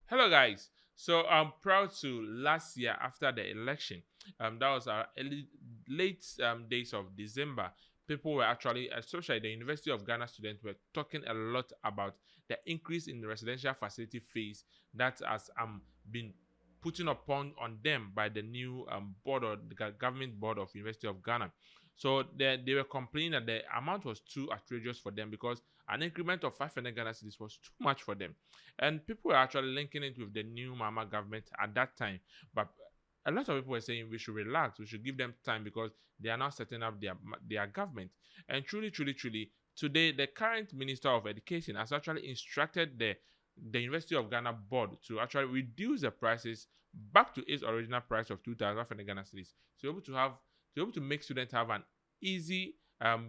Hello, guys. So I'm proud to last year after the election, that was our late days of December. People were actually, especially the University of Ghana students, were talking a lot about the increase in the residential facility fees that has been putting upon on them by the new board or the government board of University of Ghana. So they were complaining that the amount was too outrageous for them because an increment of 500 Ghana cedis was too much for them. And people were actually linking it with the new Mama government at that time. But a lot of people were saying we should relax, we should give them time because they are now setting up their government. And truly, today the current Minister of Education has actually instructed the University of Ghana board to actually reduce the prices back to its original price of 2,000 Ghana cedis to be able to make students have an easy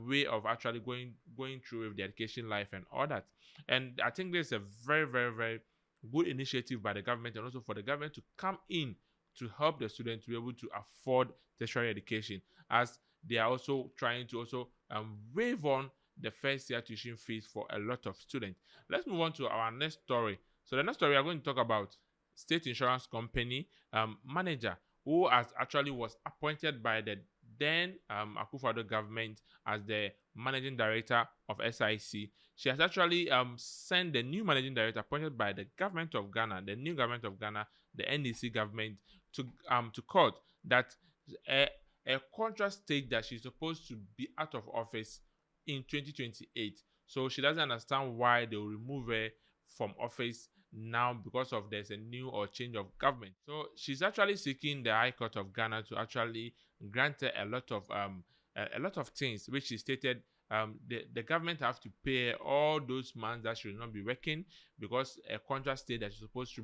way of actually going through with the education life and all that. And I think this is a very good initiative by the government and also for the government to come in to help the students to be able to afford tertiary education, as they are also trying to also waive on the first year tuition fees for a lot of students. Let's move on to our next story. So the next story we are going to talk about state insurance company manager who has actually was appointed by the then Akufo-Addo government as the managing director of SIC. She has actually sent the new managing director appointed by the government of Ghana, the new government of Ghana, the NDC government, to court that a contract state that she's supposed to be out of office in 2028. So she doesn't understand why they will remove her from office now because of there's a new or change of government. So she's actually seeking the High Court of Ghana to actually grant her a lot of things, which she stated the government have to pay all those months that should not be working because a contract state that she's supposed to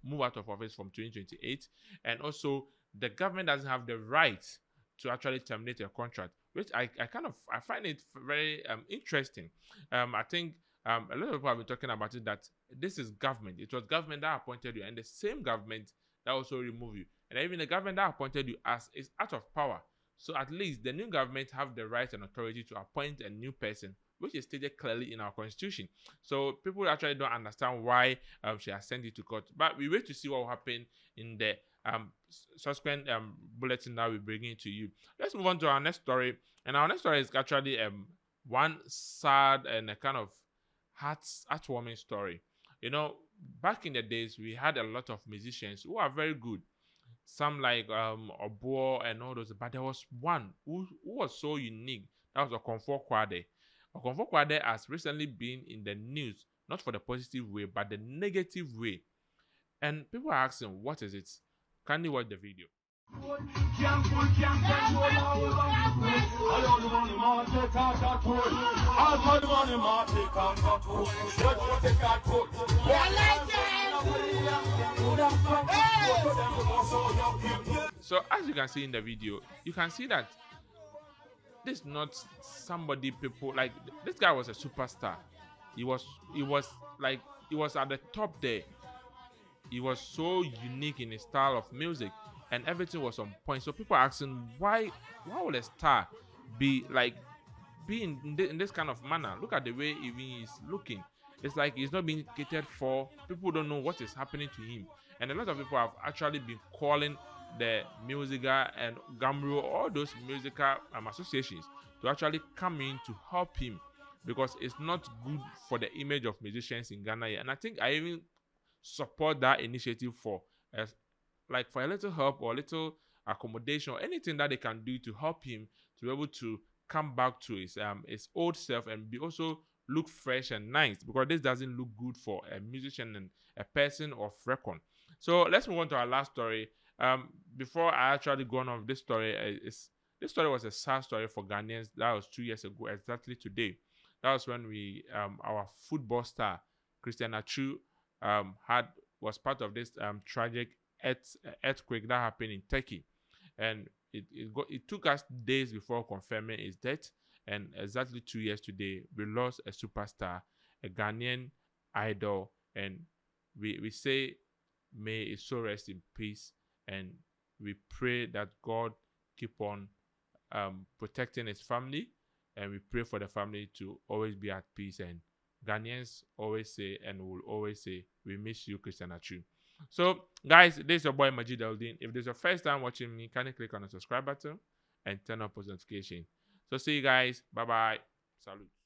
move out of office from 2028, and also the government doesn't have the right to actually terminate a contract, which I find it very interesting. I think a lot of people have been talking about it that this is government. It was government that appointed you, and the same government that also remove you, and even the government that appointed you as is out of power. So at least the new government have the right and authority to appoint a new person, which is stated clearly in our constitution. So people actually don't understand why she has sent it to court. But we wait to see what will happen in the subsequent bulletin that we bring it to you. Let's move on to our next story. And our next story is actually one sad and a kind of heartwarming story. You know, back in the days, we had a lot of musicians who are very good. Some like Obo and all those, but there was one who was so unique. That was Okomfo Kwadee. Okomfo Kwadee has recently been in the news, not for the positive way, but the negative way. And people are asking, what is it? Can you watch the video? So as you can see in the video, you can see that this is not somebody people like. This guy was a superstar. He was like he was at the top there. He was so unique in his style of music, and everything was on point. So people are asking, why would a star be like in this kind of manner? Look at the way even he's looking. It's like he's not being catered for. People don't know what is happening to him, and a lot of people have actually been calling the Musica and Gamro, all those musical associations, to actually come in to help him, because it's not good for the image of musicians in Ghana. And I think I even support that initiative for like for a little help or a little accommodation or anything that they can do to help him to be able to come back to his old self and be also look fresh and nice, because this doesn't look good for a musician and a person of record. So let's move on to our last story. Before I actually go on with this story, this story was a sad story for Ghanaians. That was 2 years ago, exactly today. That was when we our football star Christian Achu was part of this tragic earthquake that happened in Turkey, and it took us days before confirming his death. And exactly 2 years today, we lost a superstar, a Ghanaian idol, and we say may his soul rest in peace, and we pray that God keep on protecting his family, and we pray for the family to always be at peace. And Ghanaians always say and will always say, we miss you, Christian Achu. So, guys, this is your boy Majid Eldin. If this is your first time watching me, kindly click on the subscribe button and turn on post notification. So, see you guys. Bye bye. Salute.